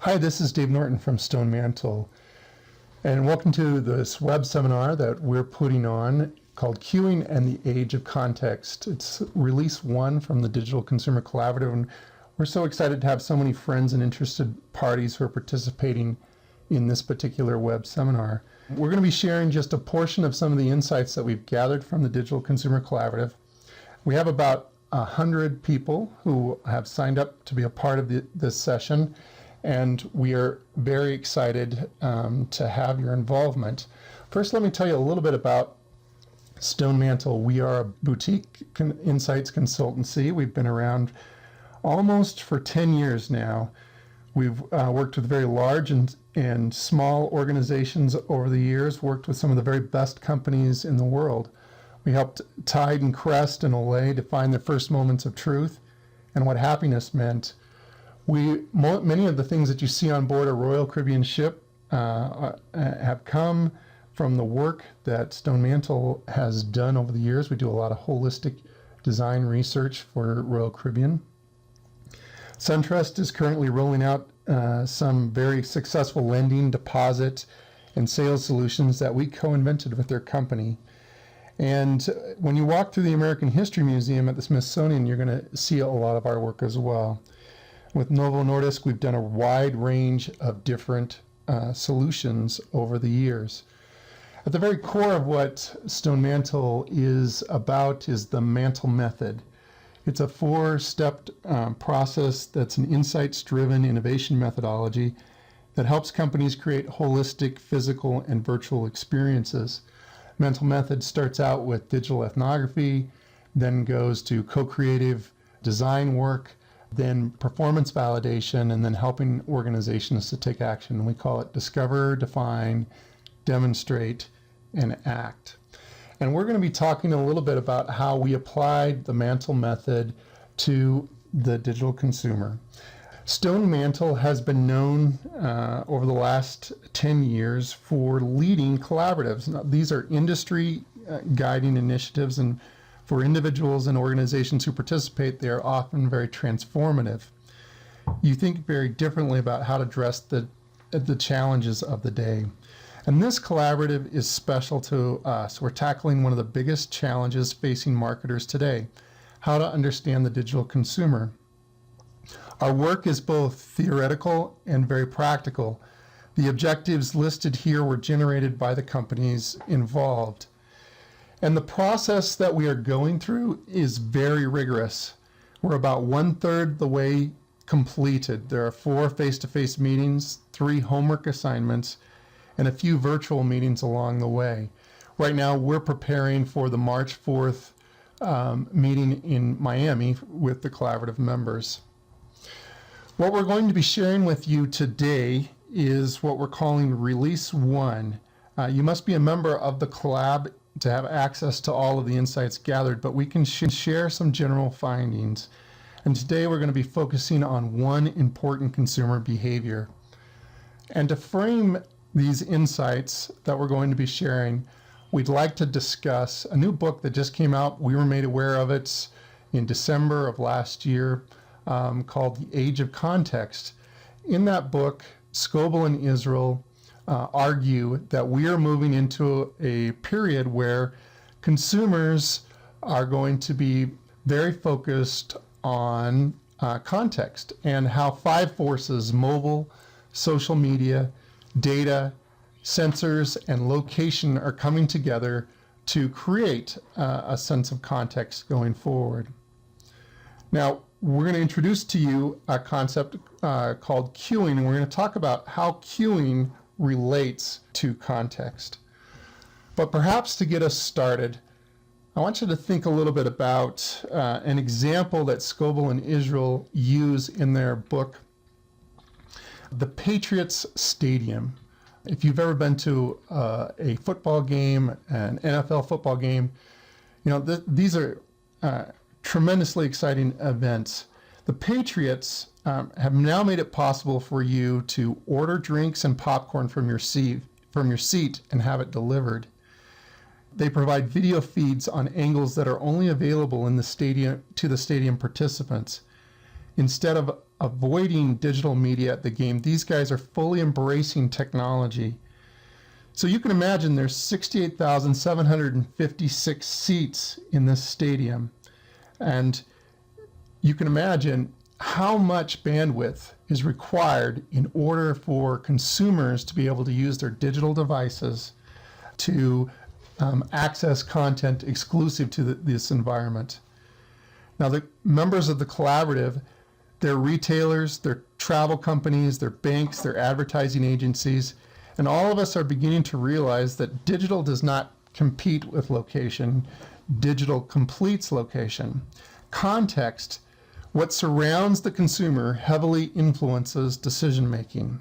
Hi, this is Dave Norton from Stone Mantel, and welcome to this web seminar that we're putting on called Queuing and the Age of Context. It's release 1 from the Digital Consumer Collaborative, and we're so excited to have so many friends and interested parties who are participating in this particular web seminar. We're going to be sharing just a portion of some of the insights that we've gathered from the Digital Consumer Collaborative. We have about 100 people who have signed up to be a part of this session, and we are very excited to have your involvement. First, let me tell you a little bit about Stone Mantel. We are a boutique insights consultancy. We've been around almost for 10 years now. We've worked with very large and small organizations over the years, worked with some of the very best companies in the world. We helped Tide and Crest and Olay define their first moments of truth and what happiness meant. Many of the things that you see on board a Royal Caribbean ship have come from the work that Stone Mantel has done over the years. We do a lot of holistic design research for Royal Caribbean. SunTrust is currently rolling out some very successful lending, deposit, and sales solutions that we co-invented with their company. And when you walk through the American History Museum at the Smithsonian, you're going to see a lot of our work as well. With Novo Nordisk, we've done a wide range of different solutions over the years. At the very core of what Stone Mantel is about is the Mantel method. It's a 4-step process that's an insights-driven innovation methodology that helps companies create holistic physical and virtual experiences. Mantel method starts out with digital ethnography, then goes to co-creative design work, then performance validation, and then helping organizations to take action. We call it discover, define, demonstrate, and act. And we're going to be talking a little bit about how we applied the Mantel method to the digital consumer. Stone Mantel has been known over the last 10 years for leading collaboratives. Now, these are industry guiding initiatives, and for individuals and organizations who participate, they are often very transformative. You think very differently about how to address the challenges of the day. And this collaborative is special to us. We're tackling one of the biggest challenges facing marketers today: how to understand the digital consumer. Our work is both theoretical and very practical. The objectives listed here were generated by the companies involved. And the process that we are going through is very rigorous. We're about 1/3 the way completed. There are 4 face-to-face meetings, 3 homework assignments, and a few virtual meetings along the way. Right now, we're preparing for the March 4th meeting in Miami with the collaborative members. What we're going to be sharing with you today is what we're calling Release 1. You must be a member of the collab to have access to all of the insights gathered, but we can share some general findings. And today we're going to be focusing on one important consumer behavior. And to frame these insights that we're going to be sharing, we'd like to discuss a new book that just came out. We were made aware of it in December of last year, called The Age of Context. In that book, Scoble and Israel argue that we are moving into a period where consumers are going to be very focused on context, and how 5 forces: mobile, social media, data, sensors, and location are coming together to create a sense of context going forward. Now, we're going to introduce to you a concept called queuing, and we're going to talk about how queuing relates to context. But perhaps to get us started, I want you to think a little bit about an example that Scoble and Israel use in their book, The Patriots Stadium. If you've ever been to a football game, an NFL football game, you know, these are tremendously exciting events. The Patriots have now made it possible for you to order drinks and popcorn from your seat and have it delivered. They provide video feeds on angles that are only available in the stadium to the stadium participants. instead of avoiding digital media at the game, these guys are fully embracing technology. So you can imagine there's 68,756 seats in this stadium. And you can imagine how much bandwidth is required in order for consumers to be able to use their digital devices to access content exclusive to this environment. Now, the members of the collaborative, they're retailers, they're travel companies, they're banks, they're advertising agencies, and all of us are beginning to realize that digital does not compete with location. Digital completes location. Context, what surrounds the consumer, heavily influences decision making.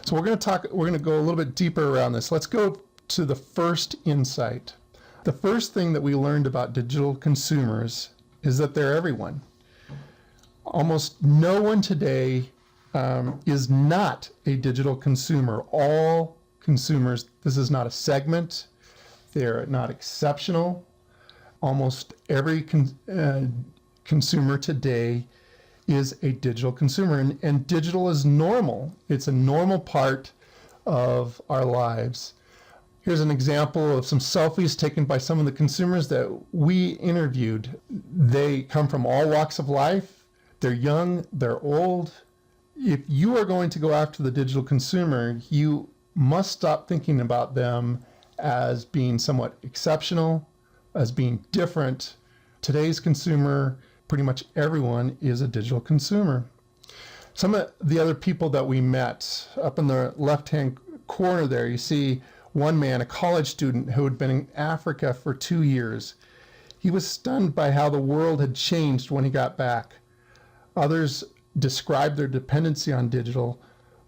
So we're going to go a little bit deeper around this. Let's go to the first insight. The first thing that we learned about digital consumers is that they're everyone. Almost no one today is not a digital consumer. All consumers, this is not a segment. They're not exceptional. Almost every consumer today is a digital consumer, and digital is normal. It's a normal part of our lives. Here's an example of some selfies taken by some of the consumers that we interviewed. They come from all walks of life. They're young, they're old. If you are going to go after the digital consumer, you must stop thinking about them as being somewhat exceptional, as being different. Today's consumer, pretty much everyone, is a digital consumer. Some of the other people that we met, up in the left-hand corner there, you see one man, a college student who had been in Africa for 2 years. He was stunned by how the world had changed when he got back. Others described their dependency on digital.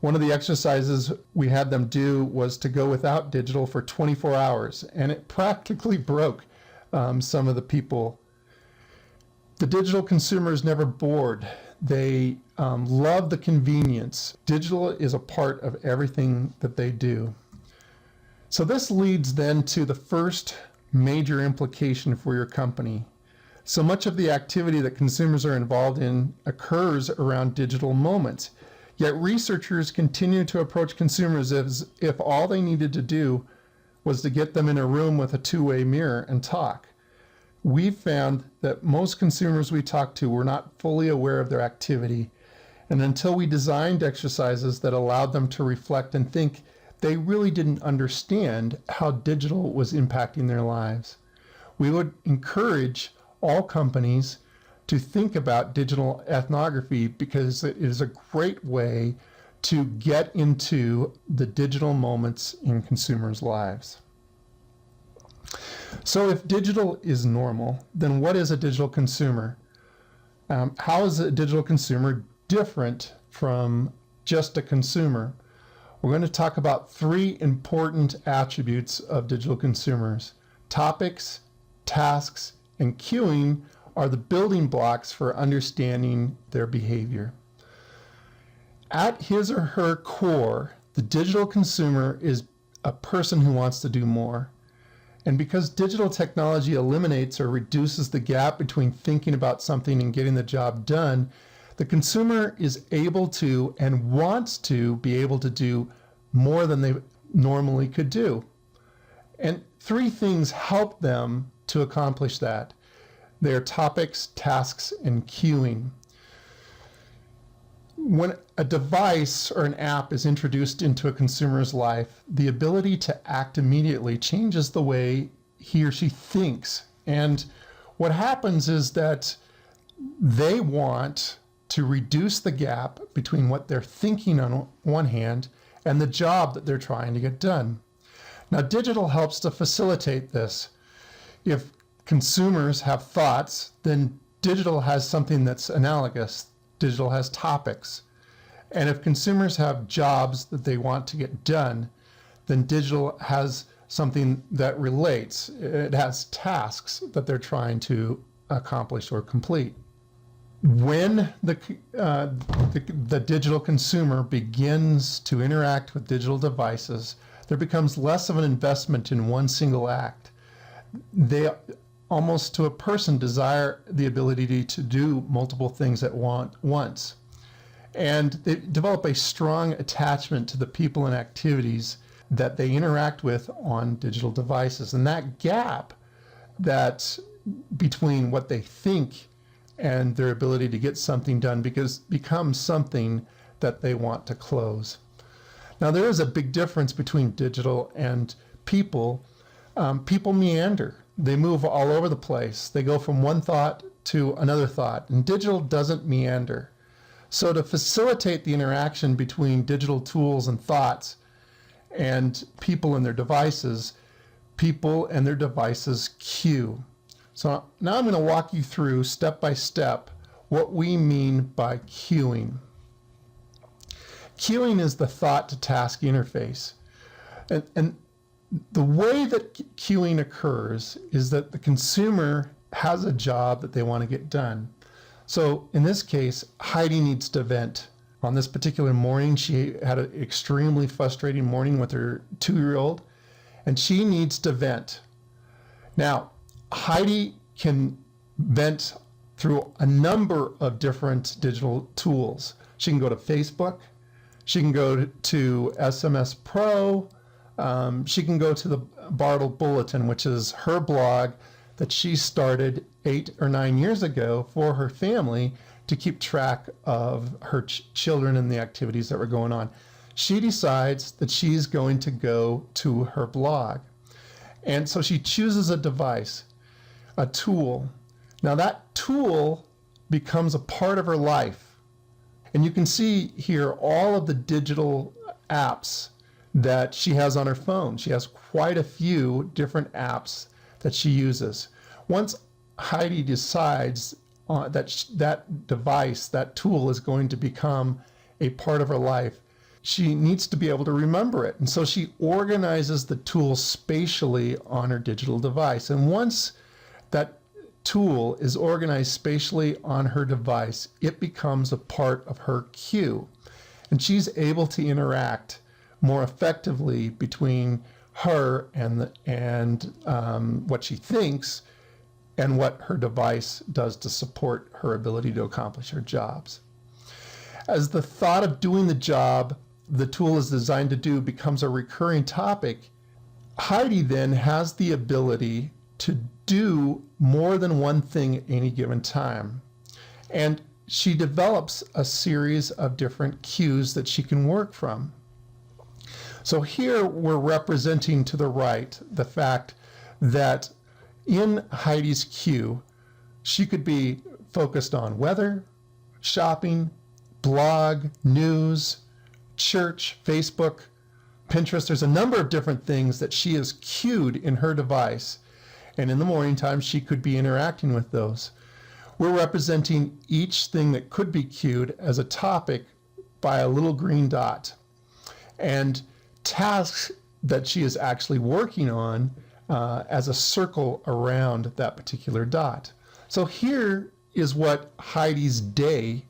One of the exercises we had them do was to go without digital for 24 hours, and it practically broke some of the people. The digital consumer is never bored. They love the convenience. Digital is a part of everything that they do. So this leads then to the first major implication for your company. So much of the activity that consumers are involved in occurs around digital moments. Yet researchers continue to approach consumers as if all they needed to do was to get them in a room with a two-way mirror and talk. We've found that most consumers we talk to were not fully aware of their activity, and until we designed exercises that allowed them to reflect and think, they really didn't understand how digital was impacting their lives. We would encourage all companies to think about digital ethnography because it is a great way to get into the digital moments in consumers' lives. So if digital is normal, then what is a digital consumer? How is a digital consumer different from just a consumer? We're going to talk about 3 important attributes of digital consumers. Topics, tasks, and queuing are the building blocks for understanding their behavior. At his or her core, the digital consumer is a person who wants to do more. And because digital technology eliminates or reduces the gap between thinking about something and getting the job done, the consumer is able to and wants to be able to do more than they normally could do. And 3 things help them to accomplish that. They're topics, tasks, and queuing. When a device or an app is introduced into a consumer's life, the ability to act immediately changes the way he or she thinks. And what happens is that they want to reduce the gap between what they're thinking on one hand and the job that they're trying to get done. Now, digital helps to facilitate this. If consumers have thoughts, then digital has something that's analogous. Digital has topics. And if consumers have jobs that they want to get done, then digital has something that relates. It has tasks that they're trying to accomplish or complete. When the digital consumer begins to interact with digital devices, there becomes less of an investment in one single act. They almost to a person, desire the ability to do multiple things at once. And they develop a strong attachment to the people and activities that they interact with on digital devices. And that gap that's between what they think and their ability to get something done becomes something that they want to close. Now, there is a big difference between digital and people. People meander. They move all over the place. They go from one thought to another thought. And digital doesn't meander. So to facilitate the interaction between digital tools and thoughts and people and their devices, people and their devices queue. So now I'm going to walk you through step by step what we mean by queuing. Queuing is the thought to task interface. And the way that queuing occurs is that the consumer has a job that they want to get done. So in this case, Heidi needs to vent. On this particular morning, she had an extremely frustrating morning with her 2-year-old, and she needs to vent. Now, Heidi can vent through a number of different digital tools. She can go to Facebook, she can go to SMS Pro, she can go to the Bartle Bulletin, which is her blog that she started 8 or 9 years ago for her family to keep track of her children and the activities that were going on. She decides that she's going to go to her blog. And so she chooses a device, a tool. Now that tool becomes a part of her life. And you can see here all of the digital apps that she has on her phone. She has quite a few different apps that she uses. Once Heidi decides that device, that tool is going to become a part of her life, she needs to be able to remember it. And so she organizes the tool spatially on her digital device. And once that tool is organized spatially on her device, it becomes a part of her queue. And she's able to interact more effectively between her and what she thinks and what her device does to support her ability to accomplish her jobs. As the thought of doing the job the tool is designed to do becomes a recurring topic, Heidi then has the ability to do more than one thing at any given time. And she develops a series of different cues that she can work from. So here we're representing to the right the fact that in Heidi's queue, she could be focused on weather, shopping, blog, news, church, Facebook, Pinterest. There's a number of different things that she has queued in her device. And in the morning time, she could be interacting with those. We're representing each thing that could be queued as a topic by a little green dot. And tasks that she is actually working on as a circle around that particular dot. So here is what Heidi's day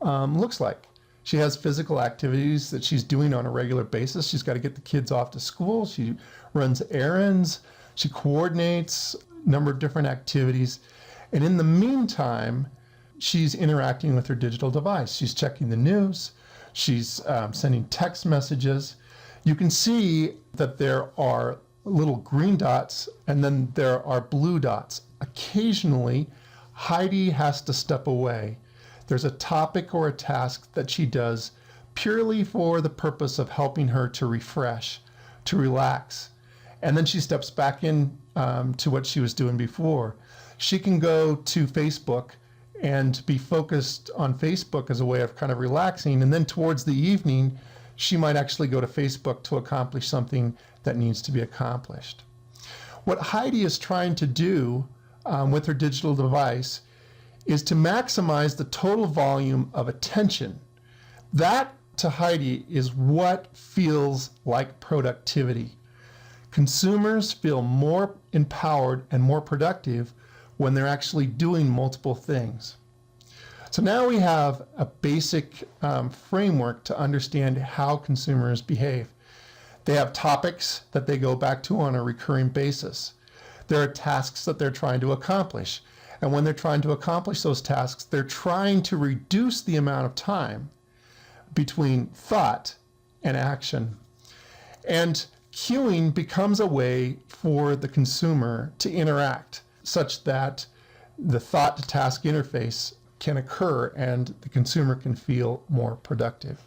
looks like. She has physical activities that she's doing on a regular basis. She's got to get the kids off to school. She runs errands. She coordinates a number of different activities. And in the meantime, she's interacting with her digital device. She's checking the news. She's sending text messages. You can see that there are little green dots and then there are blue dots. Occasionally, Heidi has to step away. There's a topic or a task that she does purely for the purpose of helping her to refresh, to relax. And then she steps back in to what she was doing before. She can go to Facebook and be focused on Facebook as a way of kind of relaxing. And then towards the evening, she might actually go to Facebook to accomplish something that needs to be accomplished. What Heidi is trying to do with her digital device is to maximize the total volume of attention. That, to Heidi, is what feels like productivity. Consumers feel more empowered and more productive when they're actually doing multiple things. So now we have a basic framework to understand how consumers behave. They have topics that they go back to on a recurring basis. There are tasks that they're trying to accomplish. And when they're trying to accomplish those tasks, they're trying to reduce the amount of time between thought and action. And queuing becomes a way for the consumer to interact such that the thought to task interface can occur and the consumer can feel more productive.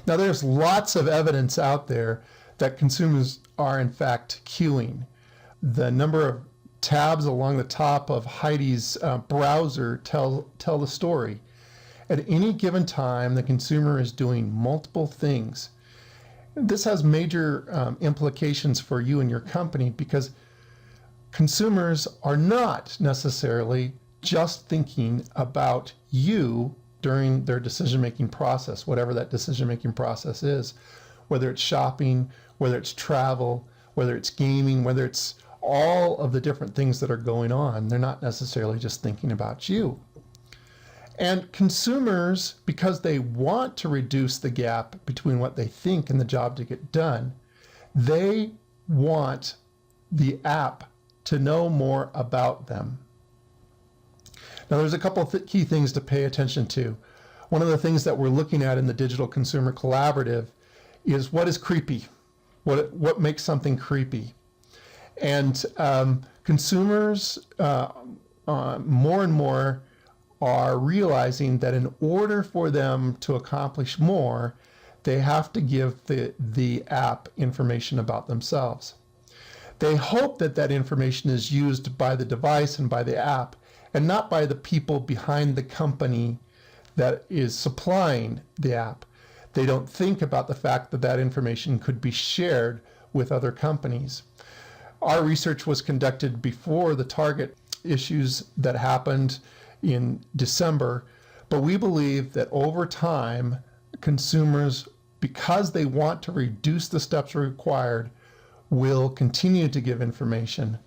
Now, there's lots of evidence out there that consumers are in fact queuing. The number of tabs along the top of Heidi's browser tell the story. At any given time, the consumer is doing multiple things. This has major implications for you and your company because consumers are not necessarily just thinking about you during their decision-making process, whatever that decision-making process is, whether it's shopping, whether it's travel, whether it's gaming, whether it's all of the different things that are going on. They're not necessarily just thinking about you. And consumers, because they want to reduce the gap between what they think and the job to get done, they want the app to know more about them. Now, there's a couple of key things to pay attention to. One of the things that we're looking at in the Digital Consumer Collaborative is what is creepy, what makes something creepy. And consumers more and more are realizing that in order for them to accomplish more, they have to give the app information about themselves. They hope that that information is used by the device and by the app, and not by the people behind the company that is supplying the app. They don't think about the fact that that information could be shared with other companies. Our research was conducted before the Target issues that happened in December, but we believe that over time, consumers, because they want to reduce the steps required, will continue to give information.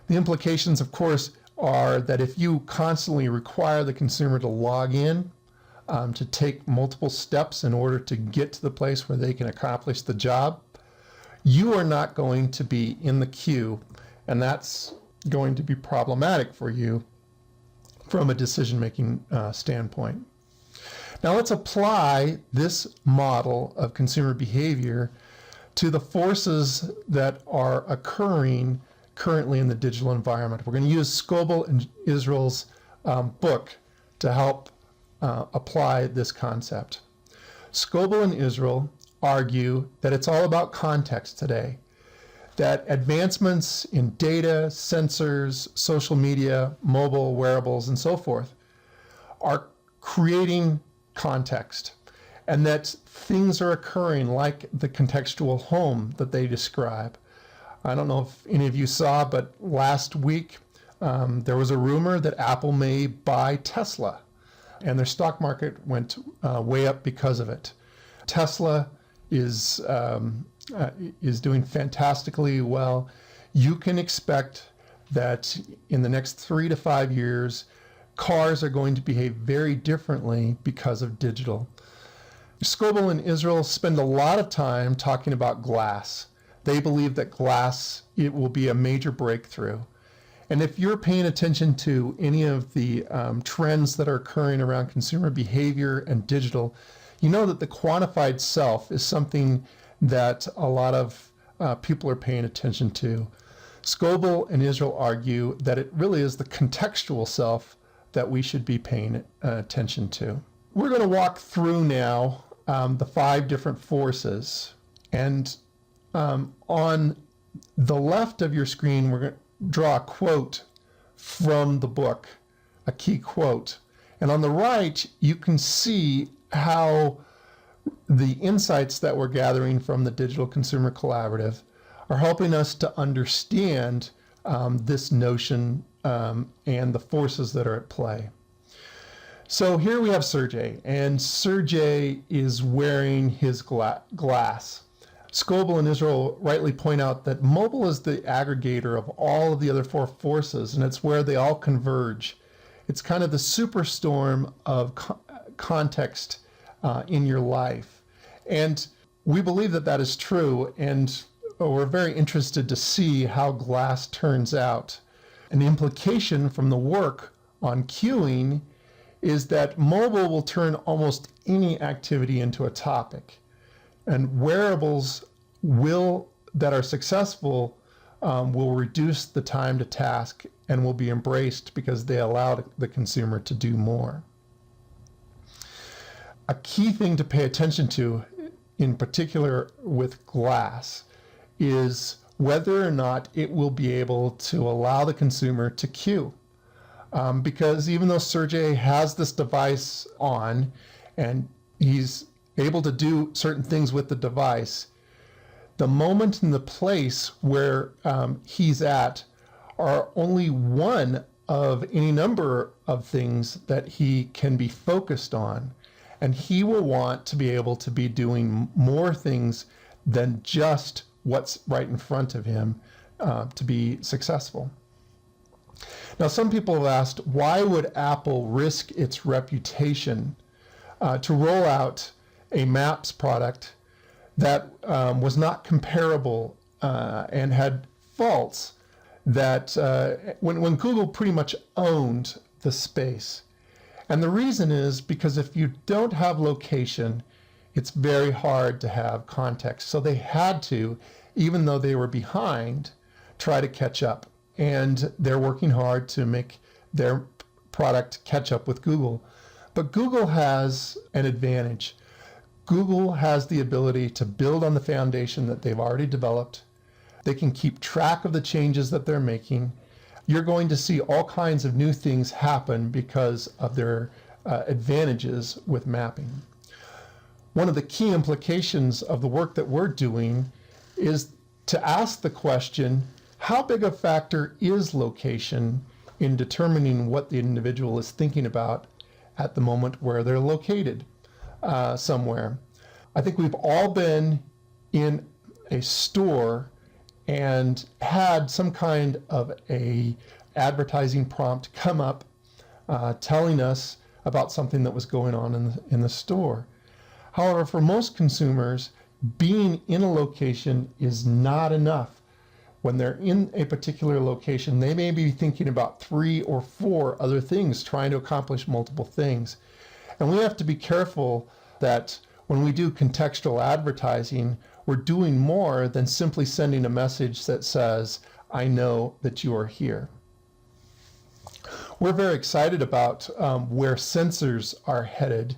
The implications, of course, are that if you constantly require the consumer to log in, to take multiple steps in order to get to the place where they can accomplish the job, you are not going to be in the queue, and that's going to be problematic for you from a decision-making standpoint. Now let's apply this model of consumer behavior to the forces that are occurring currently in the digital environment. We're going to use Scoble and Israel's book to help apply this concept. Scoble and Israel argue that it's all about context today, that advancements in data, sensors, social media, mobile, wearables, and so forth are creating context, and that things are occurring like the contextual home that they describe. I don't know if any of you saw, but last week there was a rumor that Apple may buy Tesla, and their stock market went way up because of it. Tesla is doing fantastically well. You can expect that in the next 3 to 5 years, cars are going to behave very differently because of digital. Scoble and Israel spend a lot of time talking about glass. They believe that glass, it will be a major breakthrough. And if you're paying attention to any of the trends that are occurring around consumer behavior and digital, you know that the quantified self is something that a lot of people are paying attention to. Scoble and Israel argue that it really is the contextual self that we should be paying attention to. We're going to walk through now the 5 different forces. And on the left of your screen, we're going to draw a quote from the book, a key quote. And on the right, you can see how the insights that we're gathering from the Digital Consumer Collaborative are helping us to understand this notion and the forces that are at play. So here we have Sergey, and Sergey is wearing his glass. Scoble and Israel rightly point out that mobile is the aggregator of all of the other 4 forces, and it's where they all converge. It's kind of the superstorm of context in your life. And we believe that that is true, and we're very interested to see how glass turns out. An implication from the work on queuing is that mobile will turn almost any activity into a topic, and wearables that are successful will reduce the time to task and will be embraced because they allow the consumer to do more. A key thing to pay attention to, in particular with glass, is whether or not it will be able to allow the consumer to queue. Because even though Sergey has this device on and he's able to do certain things with the device, the moment and the place where he's at are only one of any number of things that he can be focused on. And he will want to be able to be doing more things than just what's right in front of him to be successful. Now, some people have asked, why would Apple risk its reputation to roll out a Maps product that was not comparable and had faults that when Google pretty much owned the space? And the reason is because if you don't have location, it's very hard to have context. So they had to, even though they were behind, try to catch up. And they're working hard to make their product catch up with Google. But Google has an advantage. Google has the ability to build on the foundation that they've already developed. They can keep track of the changes that they're making. You're going to see all kinds of new things happen because of their advantages with mapping. One of the key implications of the work that we're doing is to ask the question, how big a factor is location in determining what the individual is thinking about at the moment where they're located somewhere? I think we've all been in a store and had some kind of a advertising prompt come up telling us about something that was going on in the store. However, for most consumers, being in a location is not enough. When they're in a particular location, they may be thinking about 3 or 4 other things, trying to accomplish multiple things. And we have to be careful that when we do contextual advertising, we're doing more than simply sending a message that says, I know that you are here. We're very excited about where sensors are headed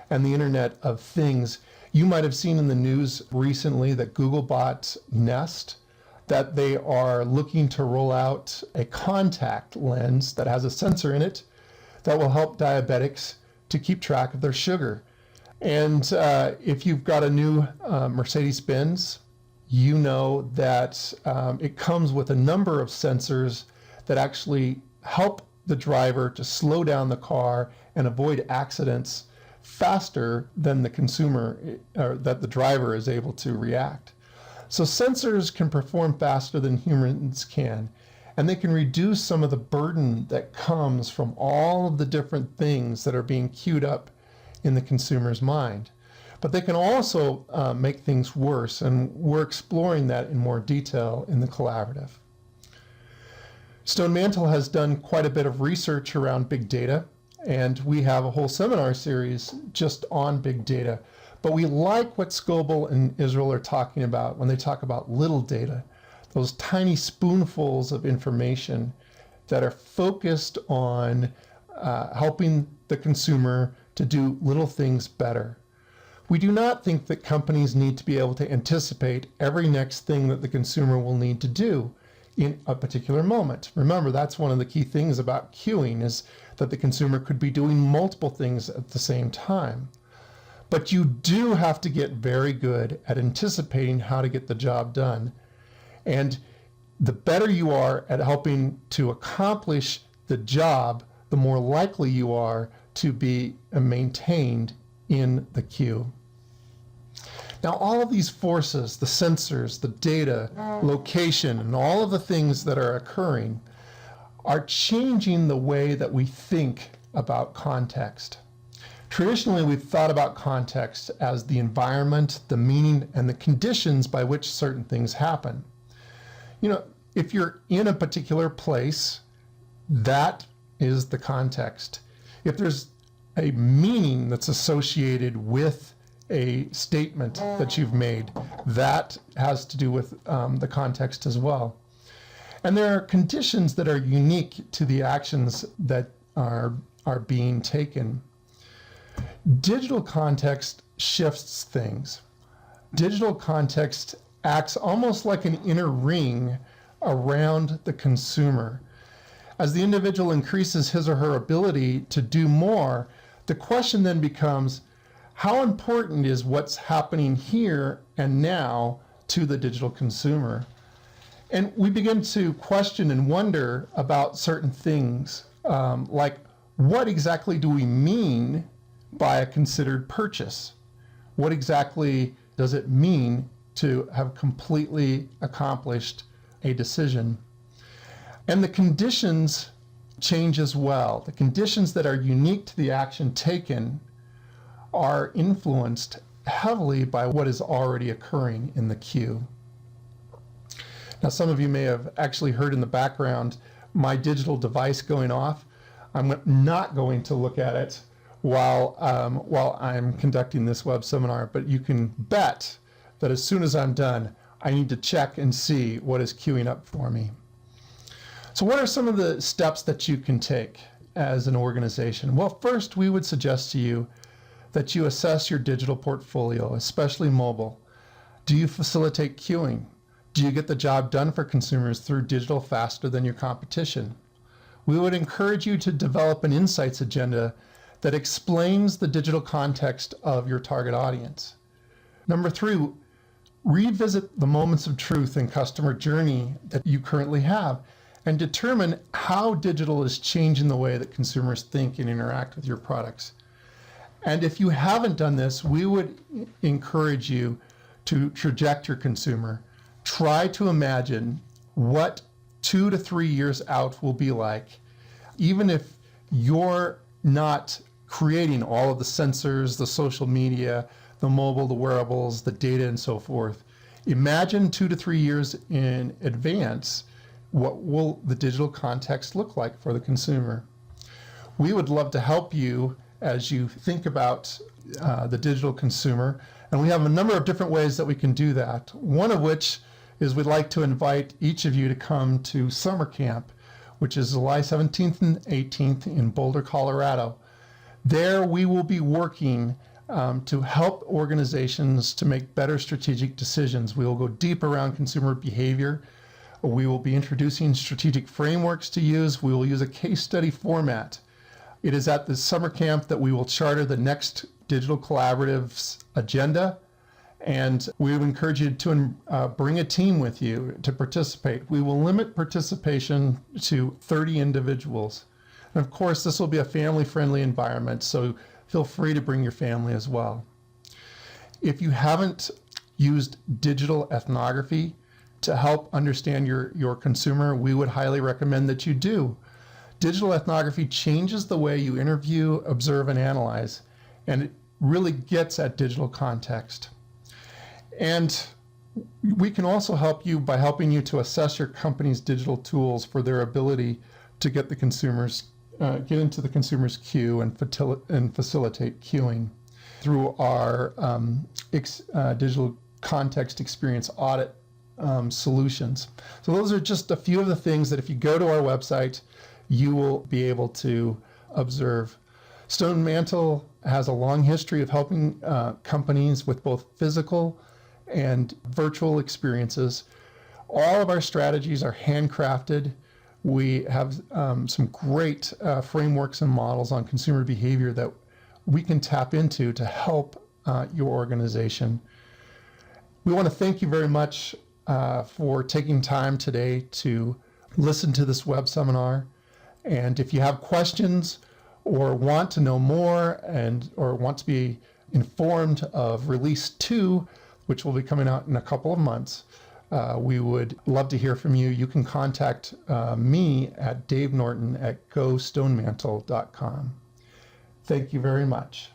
and the Internet of Things. You might have seen in the news recently that Google bought Nest, that they are looking to roll out a contact lens that has a sensor in it that will help diabetics to keep track of their sugar. And if you've got a new Mercedes-Benz, you know that it comes with a number of sensors that actually help the driver to slow down the car and avoid accidents faster than the consumer or that the driver is able to react. So sensors can perform faster than humans can, and they can reduce some of the burden that comes from all of the different things that are being queued up in the consumer's mind. But they can also make things worse, and we're exploring that in more detail in the collaborative. Stone Mantel has done quite a bit of research around big data, and we have a whole seminar series just on big data. But we like what Scoble and Israel are talking about when they talk about little data, those tiny spoonfuls of information that are focused on helping the consumer to do little things better. We do not think that companies need to be able to anticipate every next thing that the consumer will need to do in a particular moment. Remember, that's one of the key things about queuing, is that the consumer could be doing multiple things at the same time. But you do have to get very good at anticipating how to get the job done. And the better you are at helping to accomplish the job, the more likely you are to be maintained in the queue. Now, all of these forces, the sensors, the data, location, and all of the things that are occurring are changing the way that we think about context. Traditionally, we've thought about context as the environment, the meaning, and the conditions by which certain things happen. If you're in a particular place, that is the context. If there's a meaning that's associated with a statement that you've made, that has to do with the context as well. And there are conditions that are unique to the actions that are being taken. Digital context shifts things. Digital context acts almost like an inner ring around the consumer. As the individual increases his or her ability to do more, the question then becomes, how important is what's happening here and now to the digital consumer? And we begin to question and wonder about certain things, like what exactly do we mean by a considered purchase? What exactly does it mean to have completely accomplished a decision? And the conditions change as well. The conditions that are unique to the action taken are influenced heavily by what is already occurring in the queue. Now, some of you may have actually heard in the background my digital device going off. I'm not going to look at it while I'm conducting this web seminar, but you can bet that as soon as I'm done, I need to check and see what is queuing up for me. So what are some of the steps that you can take as an organization? Well, first, we would suggest to you that you assess your digital portfolio, especially mobile. Do you facilitate queuing? Do you get the job done for consumers through digital faster than your competition? We would encourage you to develop an insights agenda that explains the digital context of your target audience. Number 3, revisit the moments of truth and customer journey that you currently have and determine how digital is changing the way that consumers think and interact with your products. And if you haven't done this, we would encourage you to traject your consumer. Try to imagine what 2 to 3 years out will be like, even if you're not creating all of the sensors, the social media, the mobile, the wearables, the data, and so forth. Imagine 2 to 3 years in advance, what will the digital context look like for the consumer? We would love to help you as you think about the digital consumer, and we have a number of different ways that we can do that. One of which is we'd like to invite each of you to come to summer camp, which is July 17th and 18th in Boulder, Colorado. There we will be working to help organizations to make better strategic decisions. We will go deep around consumer behavior. We will be introducing strategic frameworks to use. We will use a case study format. It is at the summer camp that we will charter the next Digital Collaborative's agenda, and we would encourage you to bring a team with you to participate. We will limit participation to 30 individuals. And of course, this will be a family-friendly environment, so feel free to bring your family as well. If you haven't used digital ethnography to help understand your consumer, we would highly recommend that you do. Digital ethnography changes the way you interview, observe, and analyze, and it really gets at digital context. And we can also help you by helping you to assess your company's digital tools for their ability to get into the consumer's queue and facilitate queuing through our digital context experience audit solutions. So those are just a few of the things that if you go to our website, you will be able to observe. Stone Mantel has a long history of helping companies with both physical and virtual experiences. All of our strategies are handcrafted. We have some great frameworks and models on consumer behavior that we can tap into to help your organization. We want to thank you very much for taking time today to listen to this web seminar. And if you have questions or want to know more or want to be informed of Release 2, which will be coming out in a couple of months, we would love to hear from you. You can contact me at Dave Norton at GoStoneMantel.com. Thank you very much.